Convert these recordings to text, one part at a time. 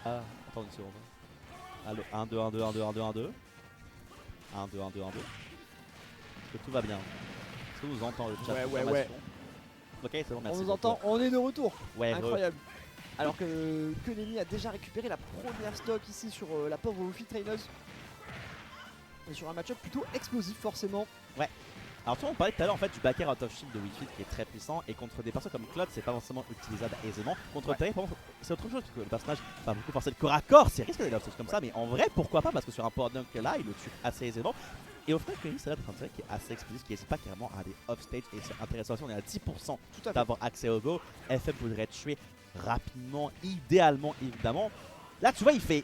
Ah, attends une seconde. Allô, 1, 2, 1, 2, 1, 2, 1, 2, 1, 2. 1, 2, 1, 2, 1, 2. Est-ce que tout va bien? Est-ce que vous entendez le chat? Ouais. Ok, c'est bon, merci. On nous entend, on est de retour. Ouais, incroyable. Alors que Nemi a déjà récupéré la première stock ici sur la pauvre Wolfie Trainers. Et sur un match-up plutôt explosif forcément. Ouais. Alors tu vois, on parlait tout à l'heure en fait du backer out of shield de Wi-Fi qui est très puissant et contre des personnes comme Claude c'est pas forcément utilisable aisément. Contre Terry par contre c'est autre chose parce que le personnage va beaucoup forcer le corps à corps, c'est risqué d'aller comme ça mais en vrai pourquoi pas parce que sur un power dunk là il le tue assez aisément. Et au final Kenny c'est là d'être un tiré qui est assez explosif, qui n'hésite pas carrément à aller offstage et c'est intéressant si on est à 10% d'avoir accès au go. FM voudrait tuer rapidement, idéalement évidemment. Là tu vois il fait...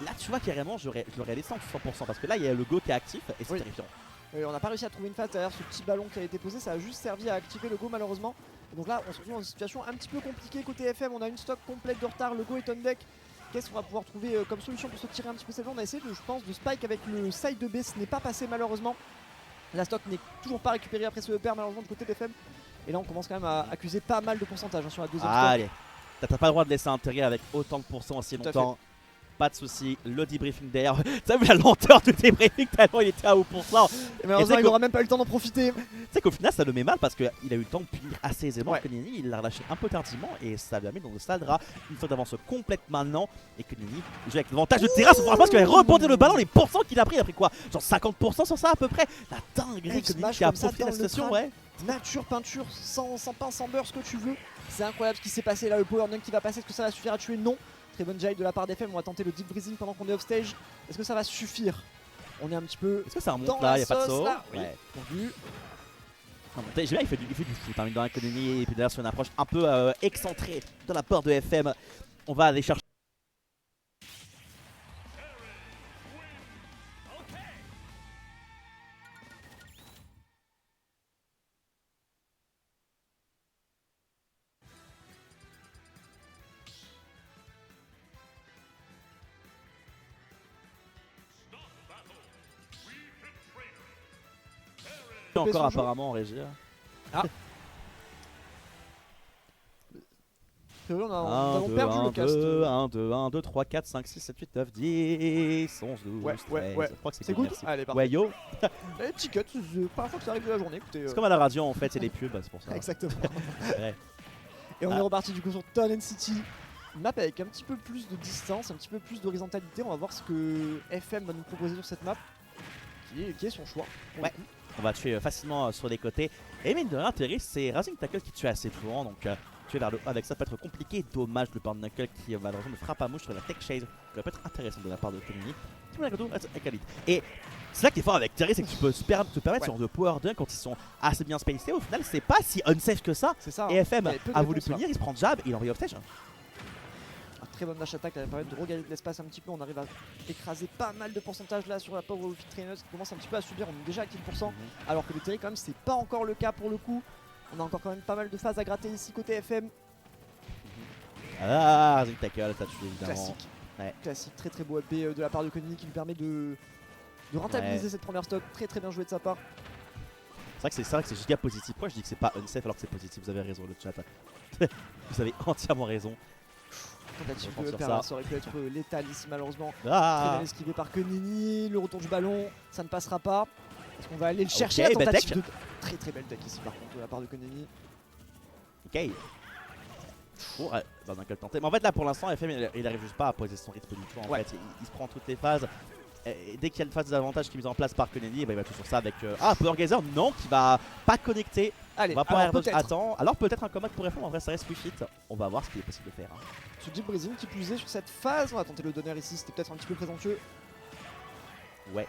Là tu vois carrément je l'aurais laissé en 100% parce que là il y a le go qui est actif et c'est terrifiant. On n'a pas réussi à trouver une phase derrière ce petit ballon qui a été posé, ça a juste servi à activer le go malheureusement. Et donc là on se retrouve dans une situation un petit peu compliquée côté FM, on a une stock complète de retard, le go est on deck. Qu'est-ce qu'on va pouvoir trouver comme solution pour se tirer un petit peu cette zone? On a essayé je pense de spike avec le side de B, ce n'est pas passé malheureusement. La stock n'est toujours pas récupérée après ce EPR malheureusement du côté d'FM. Et là on commence quand même à accuser pas mal de pourcentage sur la deuxième stock. Allez, t'as pas le droit de laisser intégrer avec autant de pourcents aussi longtemps. Pas de soucis, le debriefing derrière. T'as vu la lenteur du debriefing tellement il était à haut pour ça. Et malheureusement il n'aura même pas eu le temps d'en profiter. Tu sais qu'au final ça le met mal parce qu'il a eu le temps de punir assez aisément. Kenny il l'a relâché un peu tardivement et ça lui a mis dans le stade rat. Une fois d'avance complète maintenant. Et Kenny il joue avec l'avantage de terrasse. On parce qu'il avait rebondé le ballon. Les pourcents qu'il a pris, il a pris quoi? Genre 50% sur ça à peu près. La dinguerie Kenny qui a profité de la situation, ouais. Nature, peinture, sans pain, sans beurre, ce que tu veux. C'est incroyable ce qui s'est passé là. Le power dunk qui va passer, est-ce que ça va suffire à tuer? Non. Très bonne jai de la part d'FM, on va tenter le deep breathing pendant qu'on est offstage. Est-ce que ça va suffire? On est un petit peu. Est-ce que ça remonte là? Il n'y a pas de saut là. Ouais. Là, il fait du foot hein, dans l'économie et puis d'ailleurs sur une approche un peu excentrée de la part de FM. On va aller chercher. Encore apparemment en régie. Ah. On avons perdu le cast. 1, 2, 1, 2, 3, 4, 5, 6, 7, 8, 9, 10, 11, 12, 13. Ouais. Je crois que c'est good. Allez, parfait. Ouais, yo. Les petits cuts, c'est pas la fois que ça arrive de la journée. C'est comme à la radio en fait, c'est des pubs, c'est pour ça. Exactement. Et on est reparti du coup sur Town City. Une map avec un petit peu plus de distance, un petit peu plus d'horizontalité. On va voir ce que FM va nous proposer sur cette map, qui est son choix. Ouais. On va tuer facilement sur les côtés. Et mine de rien, Terry, c'est Rising Tackle qui tue assez souvent. Donc tuer vers le haut avec ça peut être compliqué. Dommage le Burn Knuckle qui malheureusement ne frappe à mouche sur la Tech Chase. Ça peut être intéressant de la part de Kenny. Et c'est ça qui est fort avec Terry, c'est que tu peux te permettre sur de power dunk quand ils sont assez bien spacés. Au final, c'est pas si unsafe que ça. Ça et FM a voulu punir, il se prend jab et il envoie offstage. Très bonne dash attack, elle va permettre de regagner de l'espace un petit peu. On arrive à écraser pas mal de pourcentage là sur la pauvre Wolfie Trainers qui commence un petit peu à subir. On est déjà à 10%, alors que le Terry quand même c'est pas encore le cas pour le coup. On a encore quand même pas mal de phases à gratter ici côté FM. Ah, Rising Tackle, ça tue évidemment. Classique. Classique, très beau AP de la part de Kenny qui lui permet de rentabiliser cette première stock. Très bien joué de sa part. C'est vrai que c'est giga positif. Pourquoi je dis que c'est pas unsafe alors que c'est positif? Vous avez raison le chat. Vous avez entièrement raison. Tentative de EPR, ça aurait pu être létal ici malheureusement. Très bien esquivé par Kenini, le retour du ballon, ça ne passera pas. Est-ce qu'on va aller le chercher? La tentative de... Très belle deck ici par contre de la part de Kenini. Ok. Dans un cas tenté. Mais en fait là pour l'instant FM il arrive juste pas à poser son rythme du tout en fait. Il se prend toutes les phases. Et dès qu'il y a une phase d'avantage qui est mise en place par Kenny, bah, il va tout sur ça avec Power Gazer, non, qui va pas connecter. Allez, on va pas attendre. Alors peut-être un combat pour FM, en vrai ça reste Wi-Fi. On va voir ce qu'il est possible de faire. Ce deep breathing qui plus est sur cette phase, on va tenter le donner ici, c'était peut-être un petit peu présomptueux. Ouais.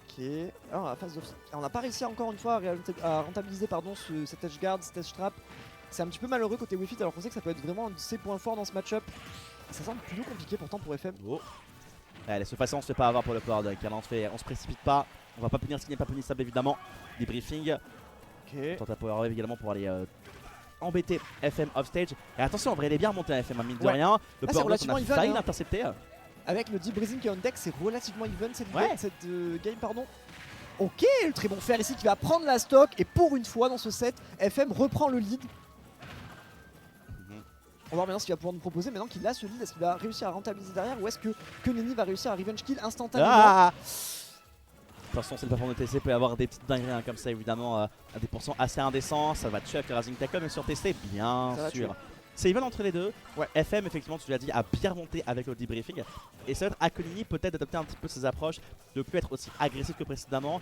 Ok, alors la phase on n'a pas réussi encore une fois à rentabiliser cet edge guard, cet edge trap. C'est un petit peu malheureux côté Wi-Fi alors qu'on sait que ça peut être vraiment un de ses points forts dans ce match-up. Ça semble plutôt compliqué pourtant pour FM. Allez, cette fois-ci on se fait pas avoir pour le power dunk, on se précipite pas, on va pas punir ce qui n'est pas punissable évidemment. Debriefing. Tente à power wave également pour aller embêter FM offstage. Et attention, en vrai il est bien remonté à FM, mine de rien. Le power dunk on a failli l'intercepter. Avec le deep breathing qui est on deck, c'est relativement even cette game pardon. Ok, le très bon fer ici qui va prendre la stock et pour une fois dans ce set, FM reprend le lead. On va voir maintenant ce qu'il va pouvoir nous proposer. Maintenant qu'il a ce lead, est-ce qu'il va réussir à rentabiliser derrière ou est-ce que Neni va réussir à revenge kill instantanément? Ah, de toute façon, c'est le performance de TC, peut y avoir des petites dingueries hein, comme ça, évidemment, à des pourcents assez indécents. Ça va tuer avec le Rising Tackle, mais sur TC, bien sûr. C'est even entre les deux. Ouais. FM, effectivement, tu l'as dit, a bien remonté avec le debriefing. Et ça va être à Konini peut-être d'adopter un petit peu ses approches, de plus être aussi agressif que précédemment.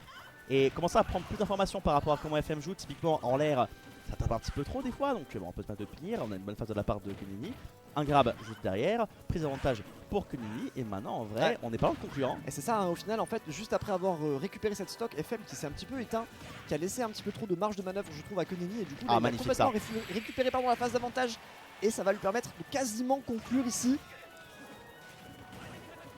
Et commencer à prendre plus d'informations par rapport à comment FM joue. Typiquement, en l'air, ça tape un petit peu trop des fois. Donc, bon, on peut se mettre de punir. On a une bonne phase de la part de Konini. Un grab juste derrière, prise d'avantage pour Konini, et maintenant en vrai on est pas loin de conclure. Et c'est ça hein, au final en fait, juste après avoir récupéré cette stock, FM qui s'est un petit peu éteint, qui a laissé un petit peu trop de marge de manœuvre je trouve à Konini, et du coup là, il a complètement récupéré la phase d'avantage et ça va lui permettre de quasiment conclure ici.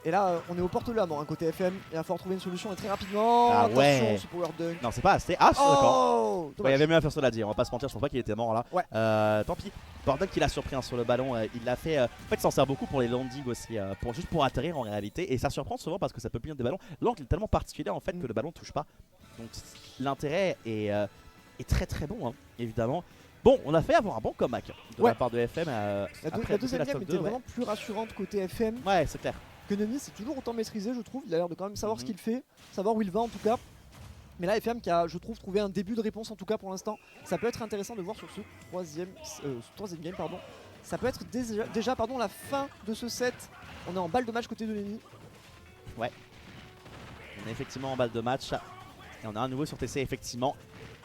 Et là on est au porte de la mort, côté FM, il va falloir trouver une solution et très rapidement. Ah attention, ouais. ce power dunk. Non c'est pas assez, ah d'accord. Oh, il y avait mieux à faire cela dire, on va pas se mentir, je pense pas qu'il était mort là. Ouais. Tant pis. Bordel qui l'a surpris hein, sur le ballon, il l'a fait. En fait, il s'en sert beaucoup pour les landings aussi, juste pour atterrir en réalité. Et ça surprend souvent parce que ça peut punir des ballons. L'angle est tellement particulier en fait que le ballon touche pas. Donc l'intérêt est très très bon, hein, évidemment. Bon, on a fait avoir un bon comeback de la part de FM. La deuxième game était vraiment plus rassurante côté FM. Ouais, c'est clair. Que Neni c'est toujours autant maîtrisé, je trouve. Il a l'air de quand même savoir ce qu'il fait, savoir où il va en tout cas. Mais là, FM qui a, je trouve, trouvé un début de réponse en tout cas pour l'instant. Ça peut être intéressant de voir sur ce troisième game, pardon. Ça peut être déjà la fin de ce set. On est en balle de match côté de Neni. Ouais. On est effectivement en balle de match. Et on a un nouveau sur TC effectivement.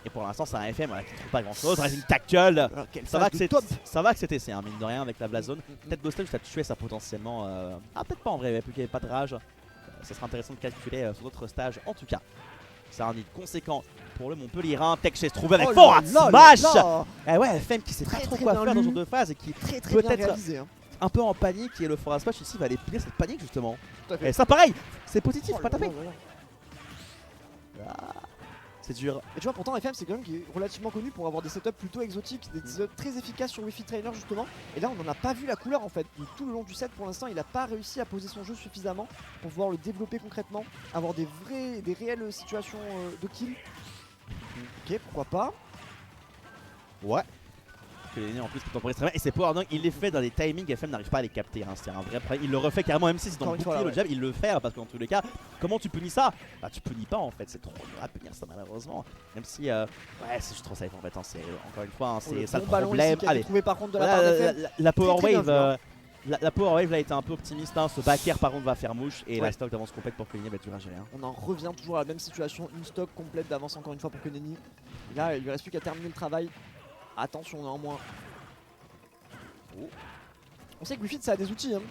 Et pour l'instant, c'est un FM qui ne trouve pas grand chose. Rising Tackle. Ça va que c'est TC, hein, mine de rien, avec la Blazone. Peut-être Ghostel, je t'ai tué ça potentiellement. Ah, peut-être pas en vrai, plus qu'il n'y avait pas de rage. Ça sera intéressant de calculer sur d'autres stages en tout cas. C'est un nid conséquent pour le Montpellierin. Tech se trouve avec Forward Smash. Eh ouais, FM qui sait pas trop quoi faire dans ce genre de phase et qui peut être un peu en panique. Et le Forward Smash ici va aller plier cette panique justement. Et ça pareil, c'est positif, pas tapé. C'est dur. Et tu vois, pourtant FM c'est quand même qui est relativement connu pour avoir des setups plutôt exotiques, des setups très efficaces sur Wi-Fi Trainer justement. Et là on n'en a pas vu la couleur en fait. Tout le long du set pour l'instant il n'a pas réussi à poser son jeu suffisamment pour pouvoir le développer concrètement, avoir des réelles situations de kill. Ok, pourquoi pas. Ouais. En plus temporise très bien. Et c'est Power Dunk, il les fait dans des timings, FM n'arrive pas à les capter, hein. C'est un vrai problème. Il le refait carrément, même si c'est dans le bouclier, le jab, il le fait parce que dans tous les cas, comment tu punis ça? Bah tu punis pas en fait, c'est trop dur à punir ça malheureusement. Même si ouais c'est juste trop safe en fait, hein. C'est encore une fois, hein, c'est ça le problème. Allez, trouvé par contre de la part d'FM. La Power Wave, la Power Wave là était un peu optimiste, hein. Ce back air par contre va faire mouche et la stock d'avance complète pour Konini va être dur à gérer. On en revient toujours à la même situation, une stock complète d'avance encore une fois pour Konini. Là il lui reste plus qu'à terminer le travail. Attention néanmoins. On sait que Wi-Fi ça a des outils, hein.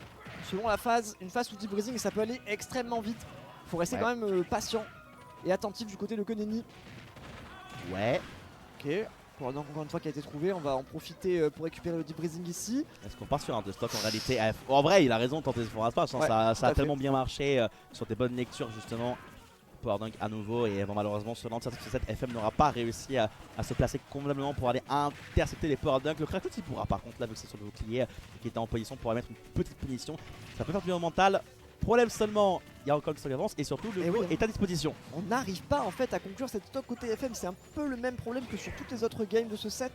Selon la phase, une phase sous deep breathing ça peut aller extrêmement vite. Faut rester quand même patient et attentif du côté de Konini. Ouais. Ok. Pour donc encore une fois qui a été trouvé, on va en profiter pour récupérer le deep breathing ici. Est-ce qu'on part sur un 2 stock en réalité? En vrai il a raison de tenter ce forage pass, hein. Ça a tellement bien marché sur des bonnes lectures justement. Power Dunk à nouveau et bon, malheureusement sur l'entière de cette FM n'aura pas réussi à se placer convenablement pour aller intercepter les Power Dunk. Le Krakut il pourra par contre là vu que c'est sur le bouclier qui était en position pour mettre une petite punition. Ça peut faire du mental. Problème seulement, il y a encore une stock d'avance et surtout le jeu est à disposition. On n'arrive pas en fait à conclure cette stock côté FM, c'est un peu le même problème que sur toutes les autres games de ce set.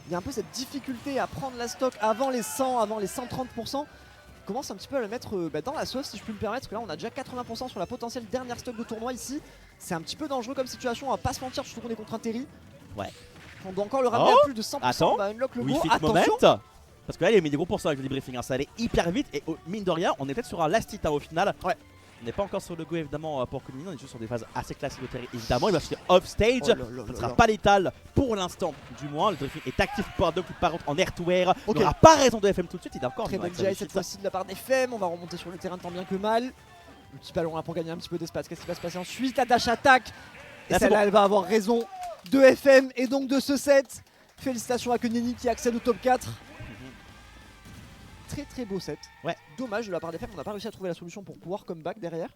Il y a un peu cette difficulté à prendre la stock avant les 100, avant les 130%. Commence un petit peu à le mettre dans la sauce si je puis me permettre, parce que là on a déjà 80% sur la potentielle dernière stock de tournoi ici. C'est un petit peu dangereux comme situation, on va pas se mentir, surtout qu'on est contre un Terry. Ouais. On doit encore le ramener à plus de 100%, on va unlock le go, attention. Parce que là il a mis des gros pourcents avec le debriefing, hein. Ça allait hyper vite et mine de rien on est peut-être sur un last hit au final. Ouais. On n'est pas encore sur le go évidemment pour Konini, on est juste sur des phases assez classiques de Terry évidemment. Il va finir off stage, ça ne sera pas létal pour l'instant du moins. Le debriefing est actif pour Power Dunk par contre en air to air. Il n'aura pas raison de FM tout de suite, il a encore très bonne GI cette fois-ci de la part d'FM, on va remonter sur le terrain tant bien que mal. Le petit ballon là pour gagner un petit peu d'espace, qu'est-ce qui va se passer ensuite? La dash attack. Et celle-là elle va avoir raison de FM et donc de ce set. Félicitations à Konini qui accède au top 4. Très beau set. Ouais. Dommage de la part des FM, on n'a pas réussi à trouver la solution pour pouvoir comeback derrière.